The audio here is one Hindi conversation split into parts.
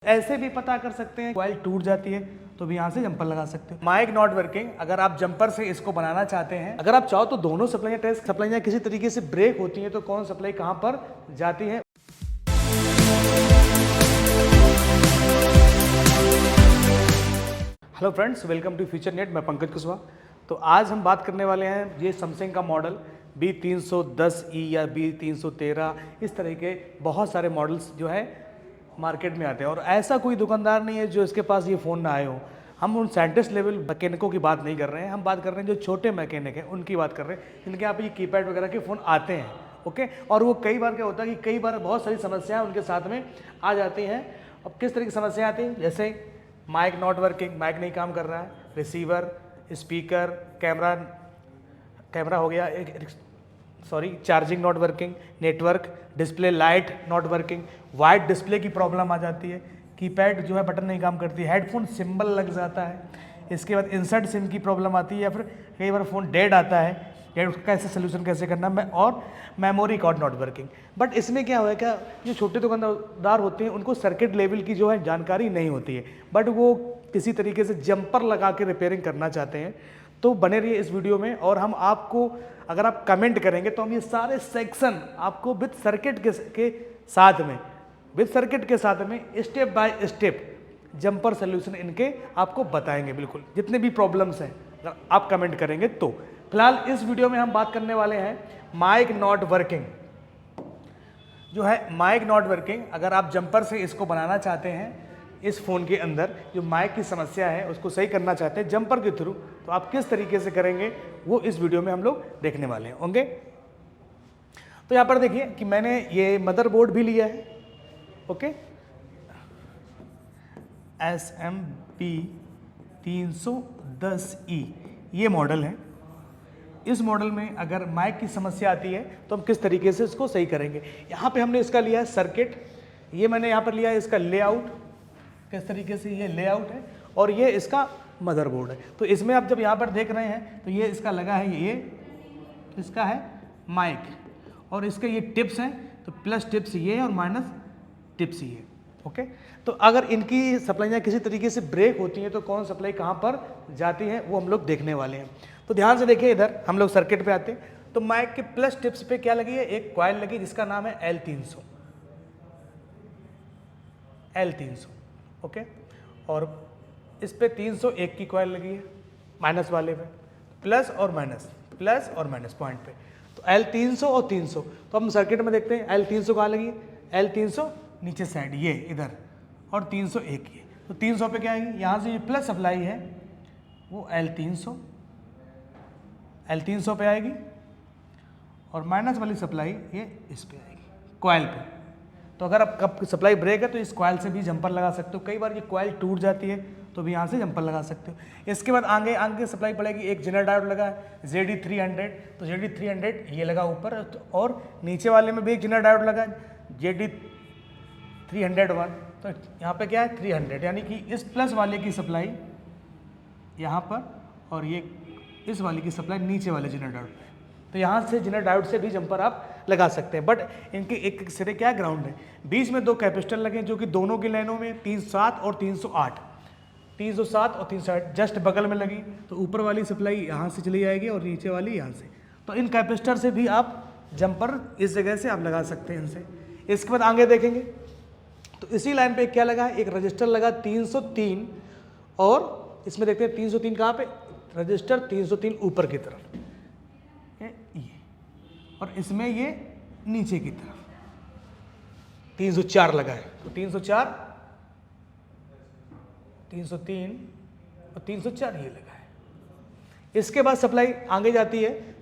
ऐसे भी पता कर सकते हैं कॉइल टूट जाती है तो भी यहाँ से जंपर लगा सकते हो। माइक नॉट वर्किंग, अगर आप जंपर से इसको बनाना चाहते हैं, अगर आप चाहो तो दोनों सप्लाइयाँ किसी तरीके से ब्रेक होती हैं तो कौन सप्लाई कहाँ पर जाती है। Hello friends, welcome to Future Net. मैं पंकज कुशवाहा। तो आज हम बात करने वाले हैं ये सैमसंग का मॉडल B310E या B313, इस तरह के बहुत सारे मॉडल्स जो है मार्केट में आते हैं और ऐसा कोई दुकानदार नहीं है जो इसके पास ये फ़ोन ना आए हो। हम उन साइंटिस्ट लेवल मैकेनिकों की बात नहीं कर रहे हैं, हम बात कर रहे हैं जो छोटे मैकेनिक हैं उनकी बात कर रहे हैं जिनके यहाँ पे ये कीपैड वगैरह के फ़ोन आते हैं। ओके, और वो कई बार क्या होता है कि कई बार बहुत सारी समस्याएं उनके साथ में आ जाती हैं। अब किस तरह की समस्याएं आती हैं, जैसे माइक नॉट वर्किंग, माइक नहीं काम कर रहा है, रिसीवर, स्पीकर, कैमरा हो गया, charging not working, network, display light not working, white display की प्रॉब्लम आ जाती है, कीपैड जो है बटन नहीं काम करती, हेडफोन सिंबल लग जाता है, इसके बाद इंसर्ट सिम की प्रॉब्लम आती है या फिर कई बार फ़ोन डेड आता है, डेड उसका कैसे सोल्यूशन कैसे करना, और memory card not working. But इसमें क्या हुआ, क्या जो छोटे दुकानदार होते हैं उनको सर्किट लेवल की जो है जानकारी नहीं होती है, बट वो किसी तरीके से जंपर लगा के रिपेयरिंग करना चाहते हैं। तो बने रहिए इस वीडियो में और हम आपको, अगर आप कमेंट करेंगे तो हम ये सारे सेक्शन आपको विद सर्किट के साथ में step by step jumper solution इनके आपको बताएंगे। बिल्कुल जितने भी प्रॉब्लम्स हैं अगर आप कमेंट करेंगे तो। फिलहाल इस वीडियो में हम बात करने वाले हैं माइक नॉट वर्किंग। जो है माइक नॉट वर्किंग, अगर आप जंपर से इसको बनाना चाहते हैं, इस फ़ोन के अंदर जो माइक की समस्या है उसको सही करना चाहते हैं जंपर के थ्रू, तो आप किस तरीके से करेंगे वो इस वीडियो में हम लोग देखने वाले होंगे। तो यहाँ पर देखिए कि मैंने ये मदरबोर्ड भी लिया है। ओके, SMP310E ये मॉडल है। इस मॉडल में अगर माइक की समस्या आती है तो हम किस तरीके से इसको सही करेंगे। यहाँ पे हमने इसका लिया है सर्किट, ये मैंने यहाँ पर लिया है इसका लेआउट, किस तरीके से ये लेआउट है, और ये इसका मदरबोर्ड है। तो इसमें आप जब यहाँ पर देख रहे हैं तो ये इसका लगा है, ये इसका है माइक, और इसके ये टिप्स हैं, तो प्लस टिप्स ये है और माइनस टिप्स ये। ओके, तो अगर इनकी सप्लाइयाँ किसी तरीके से ब्रेक होती हैं तो कौन सप्लाई कहाँ पर जाती है वो हम लोग देखने वाले हैं। तो ध्यान से देखिए, इधर हम लोग सर्किट पे आते हैं तो माइक के प्लस टिप्स पे क्या लगी है, एक कॉइल लगी जिसका नाम है L300। ओके, और इस पे 301 की कॉइल लगी है माइनस वाले पे, प्लस और माइनस पॉइंट पे। तो L300 और 300, तो हम सर्किट में देखते हैं L300 कहाँ लगी है, L300 नीचे साइड ये इधर, और 301 ये। तो 300 पे क्या आएगी, यहाँ से ये प्लस सप्लाई है वो L300 पे आएगी, और माइनस वाली सप्लाई ये इस पे आएगी कॉइल पे। तो अगर आप कब सप्लाई ब्रेक है तो इस कॉइल से भी जंपर लगा सकते हो। कई बार ये कॉइल टूट जाती है तो भी यहाँ से जंपर लगा सकते हो। इसके बाद आगे सप्लाई पड़ेगी, एक जेनर डायोड लगा है JD300, तो JD300 ये लगा ऊपर, और नीचे वाले में भी एक जेनर डायोड लगा है JD301, तो यहाँ पे क्या है 300, यानी कि इस प्लस वाले की सप्लाई यहाँ पर और ये इस वाले की सप्लाई नीचे वाले जेनर डायोड पे। तो यहाँ से जेनर डायोड से भी जंपर आप लगा सकते हैं, बट इनके एक सिरे क्या ग्राउंड है, बीच में दो कैपेसिटर लगे जो कि दोनों की लाइनों में 307 और 308 जस्ट बगल में लगी। तो ऊपर वाली सप्लाई यहाँ से चली जाएगी और नीचे वाली यहाँ से। तो इन कैपेसिटर से भी आप जंपर इस जगह से आप लगा सकते हैं इनसे। इसके बाद आगे देखेंगे तो इसी लाइन पे क्या लगा है, एक रजिस्टर लगा 303, और इसमें देखते हैं 303 कहाँ पे, रजिस्टर 303 ऊपर की तरफ ये, और इसमें ये नीचे की तरफ 304 लगा है। तो 304, 303 और 304 ये लगा है। इसके बाद सप्लाई आगे जाती है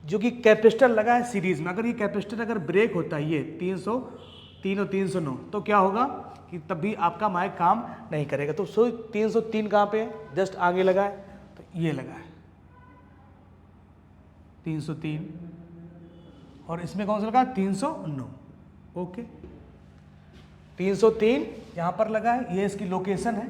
जो कि कैपेसिटर लगा है सीरीज में। अगर ये कैपेसिटर अगर ब्रेक होता है ये 303 और 309, तो क्या होगा कि तब भी आपका माइक काम नहीं करेगा। तो 303 कहाँ पे है, जस्ट आगे लगा है, तो ये लगा है 303, और इसमें कौन सा लगा 309। ओके, 303 यहाँ पर लगा है, ये इसकी लोकेशन है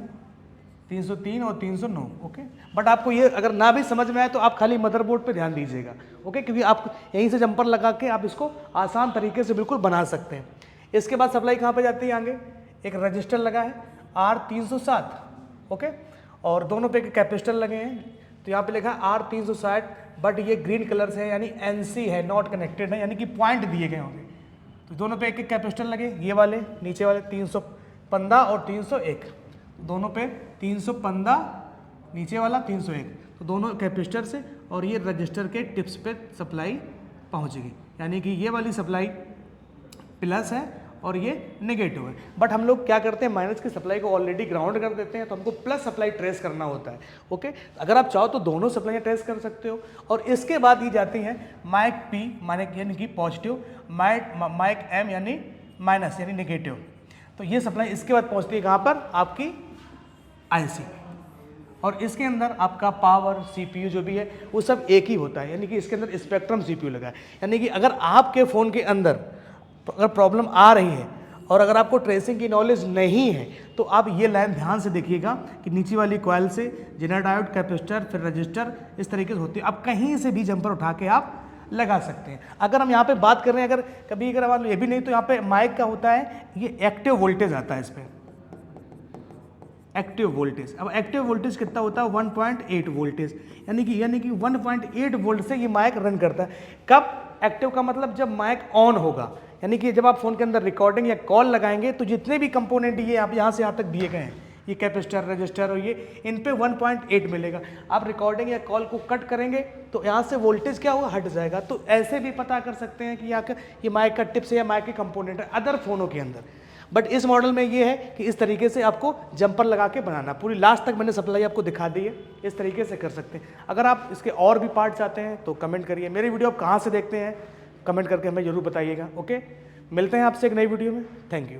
303 और 309। ओके, बट आपको ये अगर ना भी समझ में आए तो आप खाली मदरबोर्ड पे ध्यान दीजिएगा। ओके, क्योंकि आप यहीं से जंपर लगा के आप इसको आसान तरीके से बिल्कुल बना सकते हैं। इसके बाद सप्लाई कहाँ पे जाती है आगे, एक रजिस्टर लगा है R360, ओके, और दोनों पे कैपेसिटर लगे हैं। तो यहाँ पे लिखा है R360, बट ये ग्रीन कलर से है यानी NC है, नॉट कनेक्टेड है, यानी कि पॉइंट दिए गए होंगे। तो दोनों पे एक एक कैपेसिटर लगे, ये वाले नीचे वाले 315 और 301, दोनों पे 315, नीचे वाला 301, तो दोनों कैपेसिटर से और ये रजिस्टर के टिप्स पे सप्लाई पहुंचेगी, यानी कि ये वाली सप्लाई प्लस है और ये नेगेटिव है। बट हम लोग क्या करते हैं, माइनस की सप्लाई को ऑलरेडी ग्राउंड कर देते हैं, तो हमको प्लस सप्लाई ट्रेस करना होता है। ओके, अगर आप चाहो तो दोनों सप्लाई ट्रेस कर सकते हो। और इसके बाद ये जाती हैं माइक पी यानी कि पॉजिटिव, माइक एम यानी माइनस यानी नेगेटिव। तो ये सप्लाई इसके बाद पहुंचती है कहाँ पर, आपकी आईसी, और इसके अंदर आपका पावर सीपीयू जो भी है वो सब एक ही होता है, यानी कि इसके अंदर स्पेक्ट्रम सीपीयू लगा है। यानी कि अगर आपके फ़ोन के अंदर अगर प्रॉब्लम आ रही है और अगर आपको ट्रेसिंग की नॉलेज नहीं है, तो आप ये लाइन ध्यान से देखिएगा कि नीचे वाली कॉइल से जेनर डायोड, कैपेसिटर, फिर रजिस्टर, इस तरीके से होती है। आप कहीं से भी जंपर उठा के आप लगा सकते हैं। अगर हम यहाँ पे बात कर रहे हैं, अगर कभी अगर मान लो ये भी नहीं, तो यहाँ पे माइक का होता है, ये एक्टिव वोल्टेज आता है इस पर, एक्टिव वोल्टेज। अब एक्टिव वोल्टेज कितना होता है, 1.8 वोल्टेज, यानी कि 1.8 वोल्ट से ये माइक रन करता है। कब एक्टिव का मतलब, जब माइक ऑन होगा, यानी कि जब आप फोन के अंदर रिकॉर्डिंग या कॉल लगाएंगे तो जितने भी कंपोनेंट ये आप यहाँ से यहाँ तक दिए गए हैं, ये कैपेसिटर, रजिस्टर और ये, इन पे 1.8 मिलेगा। आप रिकॉर्डिंग या कॉल को कट करेंगे तो यहाँ से वोल्टेज क्या होगा, हट जाएगा। तो ऐसे भी पता कर सकते हैं कि ये माइक का टिप्स है या माइक के कंपोनेंट है अदर फोनों के अंदर। बट इस मॉडल में ये है कि इस तरीके से आपको जंपर लगा के बनाना, पूरी लास्ट तक मैंने सप्लाई आपको दिखा दी है, इस तरीके से कर सकते हैं। अगर आप इसके और भी पार्ट चाहते हैं तो कमेंट करिए। मेरी वीडियो आप कहाँ से देखते हैं कमेंट करके हमें जरूर बताइएगा। ओके, मिलते हैं आपसे एक नई वीडियो में। Thank you.